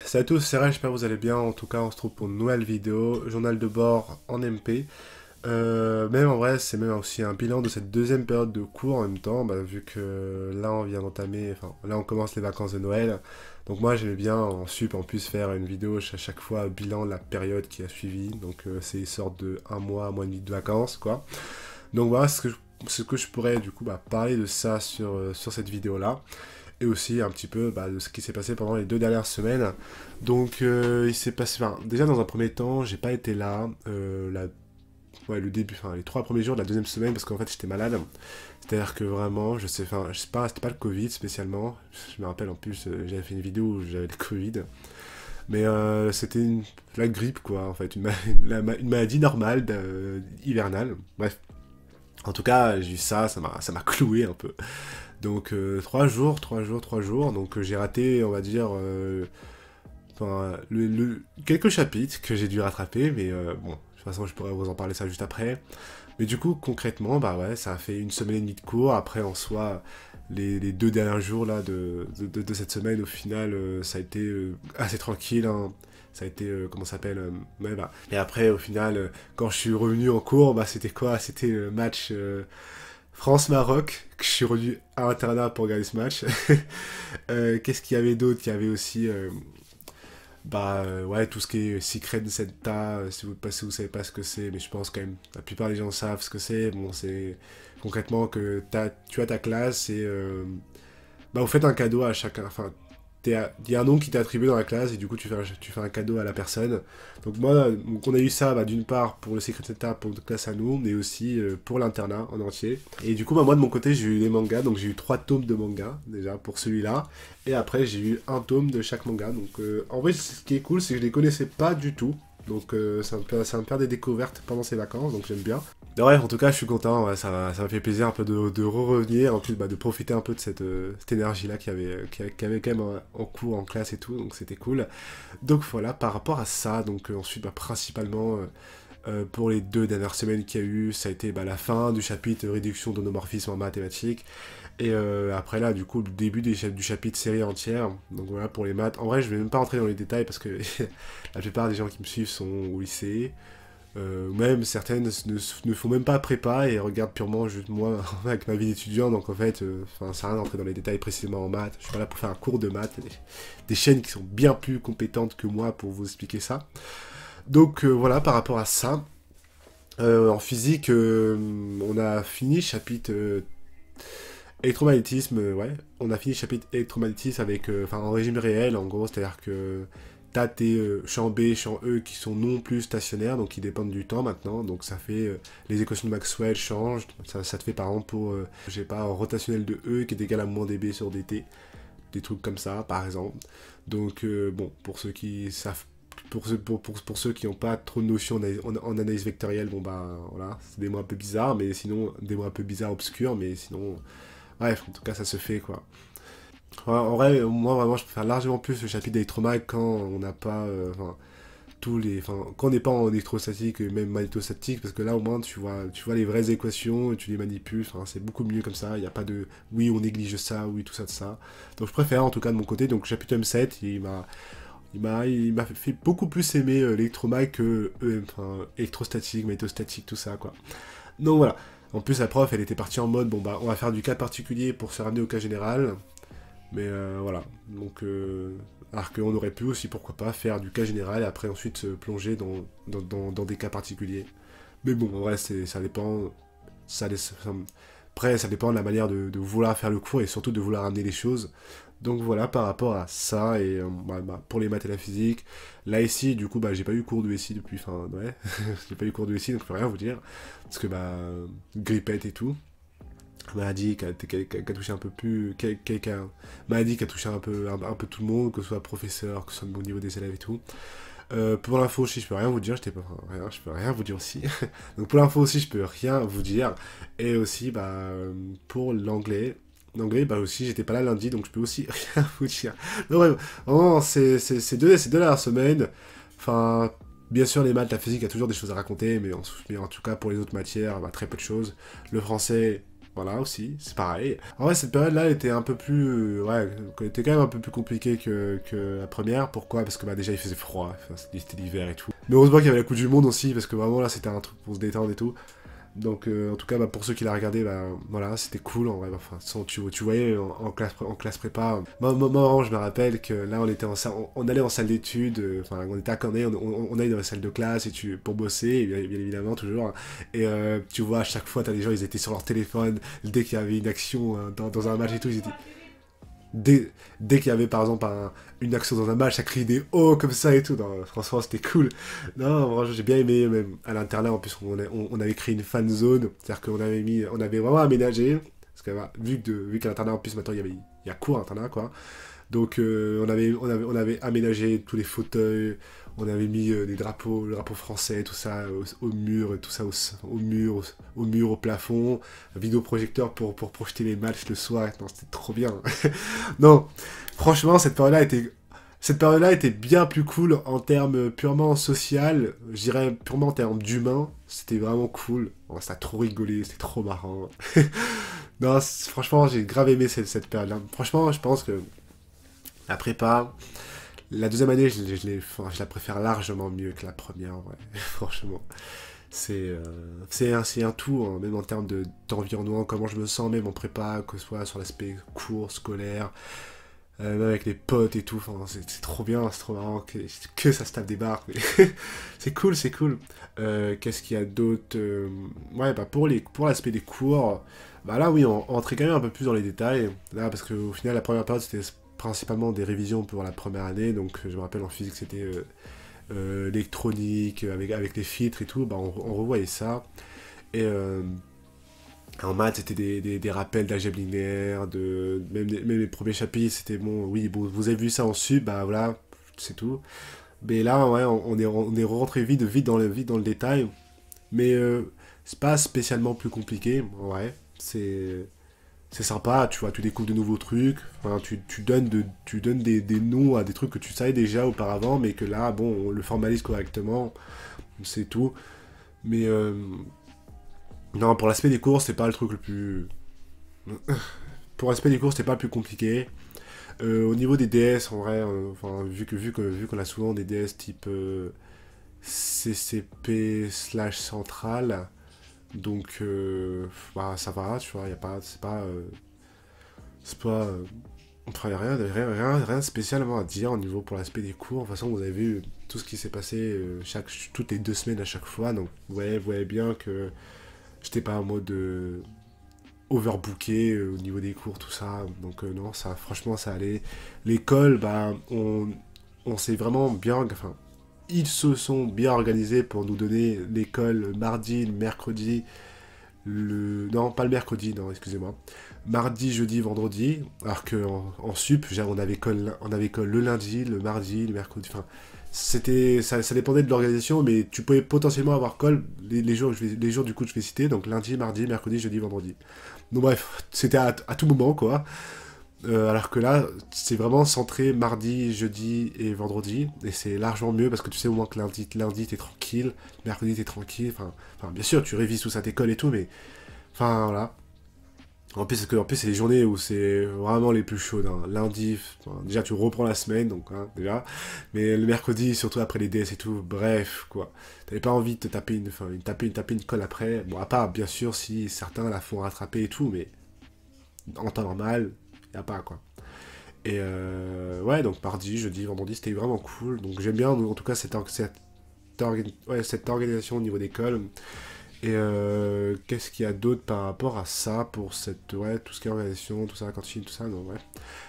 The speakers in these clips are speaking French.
Salut à tous, c'est Ray, j'espère que vous allez bien. En tout cas, on se trouve pour une nouvelle vidéo, journal de bord en MP. Même en vrai, c'est même aussi un bilan de cette deuxième période de cours en même temps, vu que là on vient d'entamer, enfin là on commence les vacances de Noël. Donc moi j'aimais bien en sup en plus faire une vidéo à chaque fois bilan de la période qui a suivi. Donc c'est une sorte de un mois et demi de vacances quoi. Donc voilà ce que je pourrais du coup parler de ça sur cette vidéo là et aussi un petit peu de ce qui s'est passé pendant les 2 dernières semaines. Donc il s'est passé, enfin, déjà dans un premier temps, j'ai pas été là, le début, enfin les 3 premiers jours de la deuxième semaine parce qu'en fait j'étais malade. C'est-à-dire que vraiment, je sais pas, c'était pas le Covid spécialement. Je me rappelle en plus, j'avais fait une vidéo où j'avais le Covid. Mais c'était la grippe quoi, en fait, une maladie normale, hivernale. Bref, en tout cas, j'ai eu ça, ça m'a cloué un peu. Donc 3 jours. Donc j'ai raté, on va dire, quelques chapitres que j'ai dû rattraper, mais bon, de toute façon je pourrais vous en parler ça juste après. Mais du coup, concrètement, bah ouais, ça a fait une semaine et demie de cours. Après, en soi, les 2 derniers jours là de cette semaine, au final, ça a été assez tranquille. Hein. Ça a été, comment ça s'appelle ouais, Et après, au final, quand je suis revenu en cours, c'était quoi? C'était le match France-Maroc, que je suis revenu à l'internat pour regarder ce match. Qu'est-ce qu'il y avait d'autre? Il y avait aussi ouais, tout ce qui est Secret Santa, si vous savez pas ce que c'est, mais je pense quand même, la plupart des gens savent ce que c'est. Bon, c'est concrètement que tu as ta classe et vous faites un cadeau à chacun. Enfin, il y a un nom qui t'est attribué dans la classe et du coup tu fais un cadeau à la personne. Donc moi, donc on a eu ça d'une part pour le Secret Santa, pour notre classe à nous, mais aussi pour l'internat en entier. Et du coup, moi de mon côté, j'ai eu les mangas, donc j'ai eu 3 tomes de manga déjà pour celui-là. Et après, j'ai eu un tome de chaque manga. Donc en vrai, ce qui est cool, c'est que je les connaissais pas du tout. Donc ça me faire des découvertes pendant ces vacances, donc j'aime bien. Mais ouais, en tout cas, je suis content, ouais, ça m'a fait plaisir un peu de revenir, en plus de profiter un peu de cette énergie-là qu'il y avait quand même en cours, en classe et tout, donc c'était cool. Donc voilà, par rapport à ça, donc ensuite principalement pour les 2 dernières semaines qu'il y a eu, ça a été la fin du chapitre réduction d'honomorphisme en mathématiques, et après là, du coup, le début du chapitre série entière, donc voilà pour les maths. En vrai, je vais même pas rentrer dans les détails parce que la plupart des gens qui me suivent sont au lycée. Même certaines ne font même pas prépa et regardent purement juste moi avec ma vie d'étudiant. Donc en fait, ça sert à rien d'entrer dans les détails précisément en maths. Je suis pas là pour faire un cours de maths. Il y a des chaînes qui sont bien plus compétentes que moi pour vous expliquer ça. Donc voilà, par rapport à ça, en physique, on a fini chapitre électromagnétisme. Ouais, on a fini chapitre électromagnétisme avec, en régime réel, en gros, c'est-à-dire que t'as tes champs B, champs E qui sont non plus stationnaires, donc qui dépendent du temps maintenant. Donc ça fait les équations de Maxwell changent. Ça te fait par exemple pour, j'ai pas, un rotationnel de E qui est égal à moins dB sur dt. Des trucs comme ça, par exemple. Donc bon, pour ceux qui savent. Pour ceux qui n'ont pas trop de notions en analyse vectorielle, bon voilà, c'est des mots un peu bizarres, mais sinon, des mots un peu bizarres, obscurs, mais sinon, bref, en tout cas, ça se fait, quoi. Ouais, en vrai, moi vraiment, je préfère largement plus le chapitre d'électromag quand on n'a pas, quand on n'est pas en électrostatique, même magnétostatique, parce que là au moins tu vois les vraies équations, et tu les manipules, c'est beaucoup mieux comme ça. Il n'y a pas de, oui, on néglige ça, oui, tout ça, de ça. Donc je préfère en tout cas de mon côté. Donc chapitre M7, il m'a fait beaucoup plus aimer l'électromag que électrostatique, magnétostatique, tout ça, quoi. Donc voilà. En plus, la prof, elle était partie en mode, bon on va faire du cas particulier pour se ramener au cas général. Mais voilà, donc alors qu'on aurait pu aussi, pourquoi pas, faire du cas général et après ensuite se plonger dans des cas particuliers. Mais bon, en vrai, ça dépend, après, ça dépend de la manière de vouloir faire le cours et surtout de vouloir amener les choses. Donc voilà, par rapport à ça, et pour les maths et la physique, là ici, du coup, j'ai pas eu cours de SI depuis, ouais, j'ai pas eu cours de SI, donc je peux rien vous dire, parce que grippette et tout, maladie qui a touché un peu plus maladie qui a touché un peu tout le monde, que ce soit professeur, que ce soit au niveau des élèves et tout. Pour l'info aussi je peux rien vous dire, je peux rien vous dire aussi. Donc pour l'info aussi je peux rien vous dire. Et aussi pour l'anglais aussi j'étais pas là lundi donc je peux aussi rien vous dire. Donc ouais, vraiment ces deux dernières semaines, enfin bien sûr les maths, la physique, il y a toujours des choses à raconter, mais en tout cas pour les autres matières, très peu de choses. Le français, Voilà aussi, c'est pareil. En vrai, cette période-là était un peu plus... ouais, était quand même un peu plus compliquée que la première. Pourquoi? Parce que bah, déjà il faisait froid, enfin, c'était l'hiver et tout. Mais heureusement qu'il y avait la Coupe du Monde aussi, parce que vraiment là c'était un truc pour se détendre et tout. Donc en tout cas, bah, pour ceux qui l'ont regardé, bah, voilà, c'était cool. En vrai, enfin, tu voyais en classe prépa. Moi, je me rappelle que là, on était on allait en salle d'études. Enfin, on était à Corneille, on allait dans la salle de classe pour bosser, bien évidemment toujours. Et tu vois, à chaque fois, t'as des gens, ils étaient sur leur téléphone. Dès qu'il y avait une action dans un match et tout, ils étaient dès qu'il y avait par exemple une action dans un match, ça criait des oh comme ça et tout. Non, franchement, c'était cool. Non, franchement, j'ai bien aimé. Même à l'internat, en plus, on avait créé une fan zone. C'est-à-dire on avait vraiment aménagé. Parce que vu qu'à l'internat, en plus, maintenant, il y a cours à l'internat, quoi. Donc on avait aménagé tous les fauteuils, on avait mis des drapeaux, le drapeau français, tout ça au mur, et tout ça au mur, au plafond, un vidéoprojecteur pour projeter les matchs le soir. Non, c'était trop bien. Non, franchement, cette période-là était bien plus cool en termes purement social, je dirais purement en termes d'humain. C'était vraiment cool. Oh, ça a trop rigolé, c'était trop marrant. Non, franchement, j'ai grave aimé cette période-là. Franchement, je pense que la prépa, la deuxième année, enfin, je la préfère largement mieux que la première, ouais. Franchement. C'est un tout, hein, même en termes d'environnement, comment je me sens, même en prépa, que ce soit sur l'aspect cours, scolaire, même avec les potes et tout. Enfin, c'est trop bien, c'est trop marrant que ça se tape des barres. C'est cool, c'est cool. Qu'est-ce qu'il y a d'autre? Ouais, bah pour l'aspect des cours, bah là, oui, on rentrait quand même un peu plus dans les détails. Là, parce qu'au final, la première période, c'était principalement des révisions pour la première année. Donc, je me rappelle en physique, c'était électronique, avec les filtres et tout. Bah, on revoyait ça. Et en maths, c'était des rappels d'algèbre linéaire, même les premiers chapitres, c'était bon, oui, bon, vous avez vu ça en sub, bah voilà, c'est tout. Mais là, ouais, on est rentré vite dans le détail. Mais c'est pas spécialement plus compliqué, ouais. C'est sympa, tu vois, tu découvres de nouveaux trucs. Enfin, tu donnes des noms à des trucs que tu savais déjà auparavant, mais que là, bon, on le formalise correctement, c'est tout. Mais non, pour l'aspect des cours, c'est pas le truc le plus. Pour l'aspect des cours, c'était pas le plus compliqué. Au niveau des DS, en vrai, enfin, vu qu'on a souvent des DS type CCP slash central, donc bah, ça va, tu vois, y a pas, c'est pas, enfin, y a rien spécialement à dire au niveau pour l'aspect des cours. De toute façon, vous avez vu tout ce qui s'est passé toutes les 2 semaines à chaque fois, donc vous voyez bien que j'étais pas en mode overbooké au niveau des cours, tout ça. Donc non, ça, franchement, ça allait. L'école, bah, on s'est vraiment bien... Enfin, ils se sont bien organisés pour nous donner l'école le mardi, le mercredi, Non, pas le mercredi, non, excusez-moi. Mardi, jeudi, vendredi. Alors qu'en sup, on avait école le lundi, le mardi, le mercredi. Enfin, ça dépendait de l'organisation, mais tu pouvais potentiellement avoir call les jours, les jours du coup je vais citer, donc lundi, mardi, mercredi, jeudi, vendredi. Donc bref, c'était à tout moment, quoi. Alors que là, c'est vraiment centré mardi, jeudi et vendredi. Et c'est largement mieux parce que tu sais au moins que lundi t'es tranquille, mercredi t'es tranquille. Enfin, bien sûr, tu révises tout ça à t'école et tout, mais. Enfin, voilà. En plus, c'est les journées où c'est vraiment les plus chaudes, hein. Lundi, enfin, déjà tu reprends la semaine, donc hein, déjà. Mais le mercredi, surtout après les DS et tout, bref, quoi. T'avais pas envie de te taper taper une colle après. Bon, à part, bien sûr, si certains la font rattraper et tout, mais en temps normal, y a pas, quoi. Et ouais, donc mardi, jeudi, vendredi, c'était vraiment cool. Donc j'aime bien, en tout cas, cette organisation au niveau d'école. Et qu'est-ce qu'il y a d'autre par rapport à ça pour tout ce qui est organisation, tout ça, cantine, tout ça, non, ouais.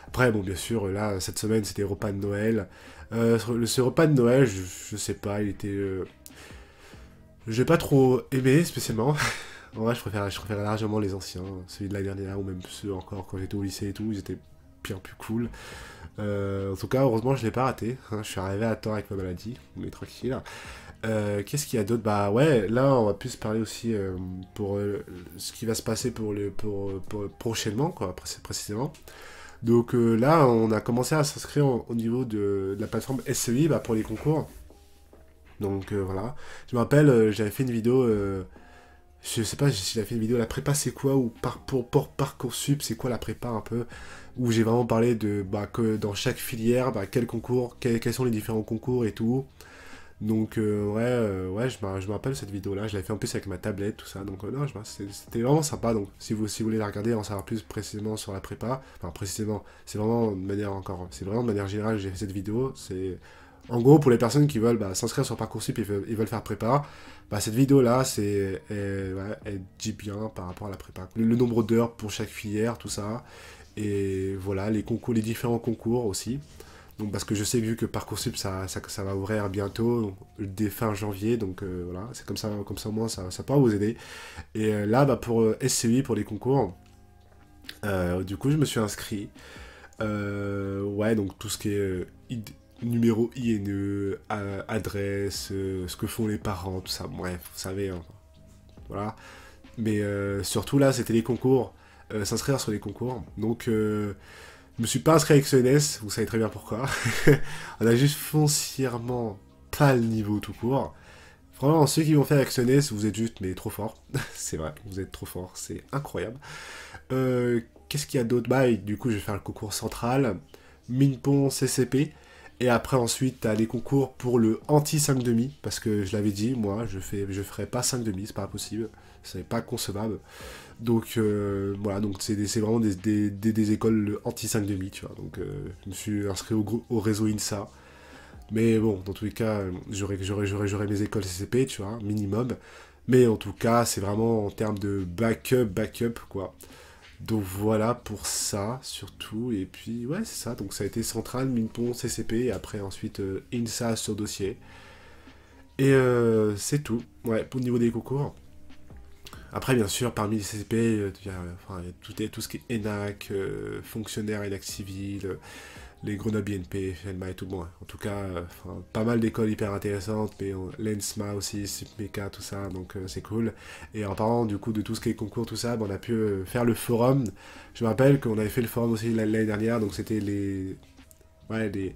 Après, bon, bien sûr, là, cette semaine, c'était repas de Noël. Ce repas de Noël, je sais pas, il était... j'ai pas trop aimé, spécialement. En vrai, je préfère largement les anciens, celui de l'année dernière, ou même ceux encore quand j'étais au lycée et tout, ils étaient bien plus cool. En tout cas, heureusement, je l'ai pas raté, hein, je suis arrivé à temps avec ma maladie, mais tranquille. Qu'est-ce qu'il y a d'autre? Bah ouais, là on va plus parler aussi pour ce qui va se passer pour prochainement, quoi, précisément. Donc là, on a commencé à s'inscrire au niveau de la plateforme SEI bah, pour les concours. Donc voilà. Je me rappelle, j'avais fait une vidéo Je sais pas si j'ai fait une vidéo, la prépa c'est quoi, ou pour Parcoursup, c'est quoi la prépa un peu, où j'ai vraiment parlé de bah, que dans chaque filière, bah, quel concours, quels sont les différents concours et tout. Donc ouais, je me rappelle cette vidéo-là, je l'avais fait en plus avec ma tablette, tout ça, donc non, c'était vraiment sympa, donc si vous voulez la regarder, en savoir plus précisément sur la prépa, enfin précisément, c'est vraiment de manière générale que j'ai fait cette vidéo, c'est en gros pour les personnes qui veulent bah, s'inscrire sur Parcoursup et ils veulent faire prépa, bah cette vidéo-là, ouais, elle dit bien par rapport à la prépa, le nombre d'heures pour chaque filière, tout ça, et voilà, les concours, les différents concours aussi. Donc parce que je sais que vu que Parcoursup ça va ouvrir bientôt, dès fin janvier, donc voilà, c'est comme ça au moins ça pourra vous aider. Et là, bah, pour SCI, pour les concours, du coup je me suis inscrit. Ouais, donc tout ce qui est numéro INE, adresse, ce que font les parents, tout ça, bref, vous savez, hein, voilà. Mais surtout là, c'était les concours, s'inscrire sur les concours. Donc je me suis pas inscrit avec CNS, vous savez très bien pourquoi. On a juste foncièrement pas le niveau tout court. Vraiment, ceux qui vont faire avec CNS, vous êtes juste, mais trop fort. C'est vrai, vous êtes trop fort, c'est incroyable. Qu'est-ce qu'il y a d'autre? Bah, et du coup, je vais faire le concours central, Minpon, CCP. Et après, ensuite, t'as les concours pour le anti 5,5, parce que je l'avais dit, moi, je ferai pas 5,5, c'est pas possible, c'est pas concevable. Donc voilà, donc c'est vraiment des écoles anti 5,5, tu vois. Donc je me suis inscrit au réseau INSA. Mais bon, dans tous les cas, j'aurai mes écoles CCP, tu vois, minimum. Mais en tout cas, c'est vraiment en termes de backup, quoi. Donc voilà pour ça, surtout. Et puis, ouais, c'est ça. Donc ça a été Central, Minpon, CCP, et après ensuite INSA sur dossier. Et c'est tout, ouais, pour le niveau des concours. Après, bien sûr, parmi les CCP, il y a tout ce qui est ENAC, fonctionnaire ENAC civil, les Grenoble INP, FLMA et tout. Bon, en tout cas, pas mal d'écoles hyper intéressantes, mais l'ENSMA aussi, SUPMECA, tout ça, donc c'est cool. Et en parlant du coup de tout ce qui est concours, tout ça, on a pu faire le forum. Je me rappelle qu'on avait fait le forum aussi l'année dernière, donc c'était ouais,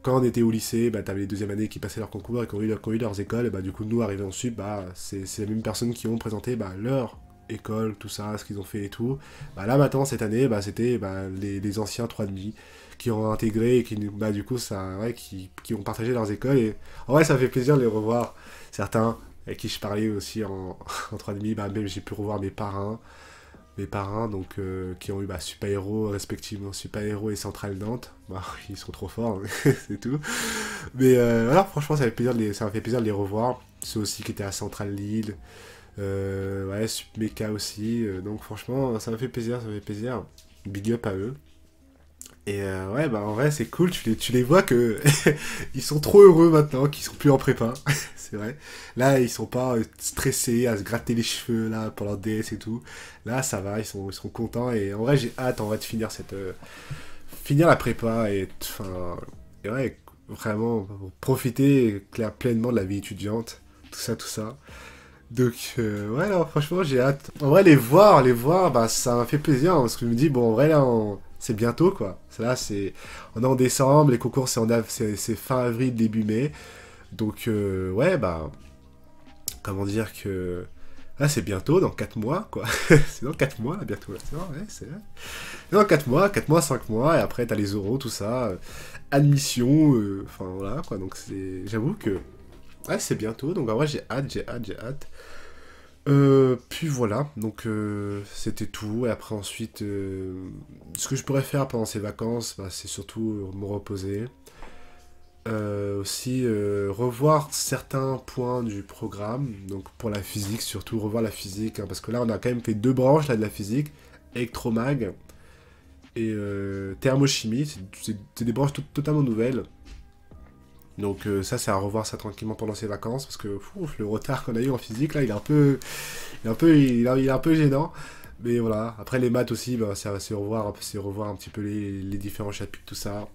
quand on était au lycée, bah, t'avais les deuxième années qui passaient leur concours et qui ont eu leurs écoles, et bah, du coup, nous, arrivés en sup, bah, c'est les mêmes personnes qui ont présenté bah, leur école, tout ça, ce qu'ils ont fait et tout. Bah, là, maintenant, cette année, bah, c'était bah, les anciens 3,5 qui ont intégré et qui, bah, du coup, ouais, qui ont partagé leurs écoles. Et en vrai, ça fait plaisir de les revoir. Certains avec qui je parlais aussi en 3,5, bah, même j'ai pu revoir mes parrains, donc qui ont eu bah, Super Héros, respectivement Super Héros et Central Nantes. Bah, ils sont trop forts, c'est tout. Mais voilà, franchement, ça m'a fait plaisir de les revoir. Ceux aussi qui étaient à Central Lille, ouais, Submeca aussi. Donc franchement, ça m'a fait plaisir, ça m'a fait plaisir. Big up à eux. Et ouais, bah en vrai, c'est cool, tu les vois que ils sont trop heureux maintenant qu'ils sont plus en prépa. C'est vrai. Là, ils sont pas stressés à se gratter les cheveux là pour leur DS et tout. Là, ça va, ils sont contents. Et en vrai, j'ai hâte en vrai de finir la prépa et ouais, vraiment profiter pleinement de la vie étudiante. Tout ça, tout ça. Donc, ouais, non, franchement, j'ai hâte. En vrai, les voir, bah, ça m'a fait plaisir, hein, parce que je me dis, bon, en vrai, là, c'est bientôt, quoi. Là, on est en décembre, les concours, c'est fin avril, début mai. Donc, ouais, bah, comment dire que... Là, c'est bientôt, dans 4 mois, quoi. C'est dans 4 mois, là, bientôt. Là. Non, ouais, c'est vrai. Dans 4 mois, 5 mois, et après, t'as les oraux, tout ça. Admission, enfin, voilà, quoi. Donc, j'avoue que... Ouais, c'est bientôt, donc en vrai, j'ai hâte. Puis voilà, donc c'était tout. Et après ensuite, ce que je pourrais faire pendant ces vacances, bah, c'est surtout me reposer. Aussi revoir certains points du programme, donc pour la physique, surtout revoir la physique, hein, parce que là on a quand même fait 2 branches là, de la physique, électromag et thermochimie, c'est des branches totalement nouvelles. Donc ça c'est à revoir ça tranquillement pendant ces vacances, parce que le retard qu'on a eu en physique là, il est un peu gênant. Mais voilà, après les maths aussi, bah, c'est revoir un petit peu les différents chapitres, tout ça.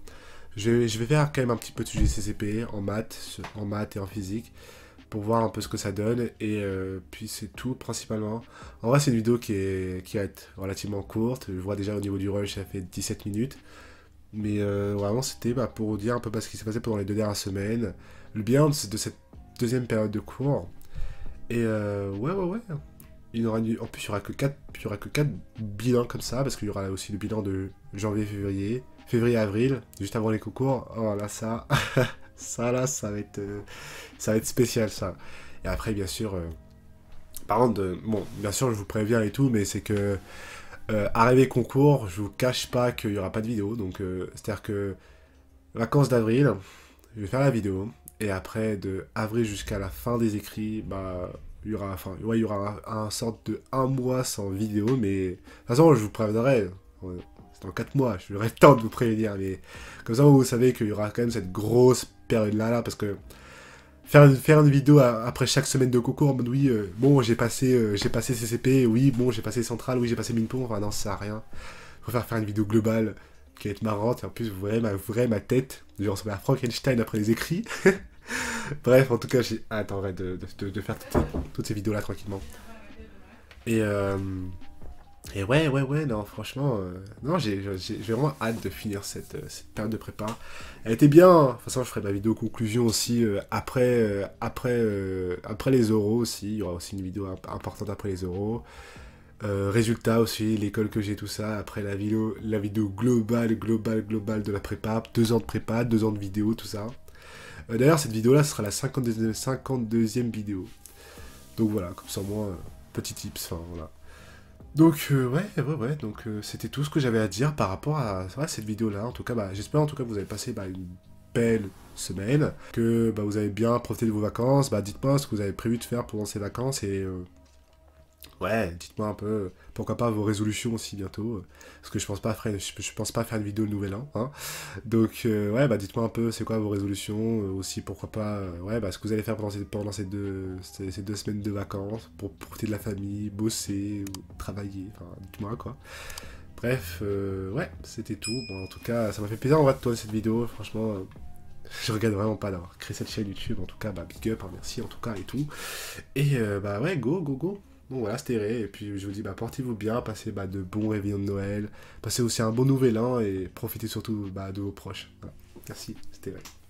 Je vais faire quand même un petit peu de sujet CCP en maths et en physique, pour voir un peu ce que ça donne. Et puis c'est tout principalement. En vrai, c'est une vidéo qui va être relativement courte. Je vois déjà au niveau du rush, ça fait 17 minutes. Mais vraiment, c'était bah, pour vous dire un peu ce qui s'est passé pendant les 2 dernières semaines. Le bien de cette deuxième période de cours. Et ouais. En plus, il y aura que 4 bilans comme ça, parce qu'il y aura aussi le bilan de janvier, février, avril, juste avant les concours. Oh là, ça, ça là, ça va être spécial, ça. Et après, bien sûr, par contre, bon, bien sûr, je vous préviens et tout, mais c'est que arrivé concours, je vous cache pas qu'il y aura pas de vidéo, donc c'est-à-dire que vacances d'avril, je vais faire la vidéo, et après, de avril jusqu'à la fin des écrits, bah, il y aura, enfin, ouais, il y aura un sorte de un mois sans vidéo, mais de toute façon, je vous préviendrai. C'est dans 4 mois, j'aurai le temps de vous prévenir, mais comme ça, vous savez qu'il y aura quand même cette grosse période-là, là, parce que faire une vidéo après chaque semaine de concours, en mode oui, bon, j'ai passé CCP, oui, bon, j'ai passé Centrale, oui, j'ai passé Minpon, enfin non, ça sert à rien. Je préfère faire une vidéo globale qui va être marrante, et en plus, vous verrez ma tête, je ressemble à Frankenstein après les écrits. Bref, en tout cas, j'ai hâte en vrai de faire toutes ces vidéos-là tranquillement. Et, ouais, non, franchement, non, j'ai vraiment hâte de finir cette période de prépa. Elle était bien, hein. De toute façon, je ferai ma vidéo conclusion aussi après les oraux aussi. Il y aura aussi une vidéo importante après les oraux. Résultats aussi, l'école que j'ai, tout ça. Après la vidéo globale de la prépa. 2 ans de prépa, 2 ans de vidéo, tout ça. D'ailleurs, cette vidéo-là, ce sera la 52e vidéo. Donc voilà, comme ça, moi, petit tips, enfin voilà. Donc, ouais, donc c'était tout ce que j'avais à dire par rapport à cette vidéo-là. En tout cas, bah, j'espère en tout cas que vous avez passé une belle semaine, que bah, vous avez bien profité de vos vacances. Bah, dites-moi ce que vous avez prévu de faire pendant ces vacances et ouais, dites-moi un peu, pourquoi pas vos résolutions aussi bientôt, parce que je pense pas faire une vidéo de nouvel an, hein. Donc, ouais, bah dites-moi un peu, c'est quoi vos résolutions, aussi, pourquoi pas, ouais, bah ce que vous allez faire pendant ces 2 semaines de vacances, pour profiter de la famille, bosser, ou travailler, enfin, dites-moi, quoi. Bref, ouais, c'était tout. Bon, en tout cas, ça m'a fait plaisir en vrai de tourner cette vidéo, franchement, je regrette vraiment pas d'avoir créé cette chaîne YouTube, en tout cas, bah big up, hein, merci en tout cas et tout. Et bah ouais, go. Bon voilà, c'était Ray, et puis je vous dis, bah portez-vous bien, passez de bons réveillons de Noël, passez aussi un bon nouvel an, et profitez surtout de vos proches. Voilà. Merci, c'était Ray.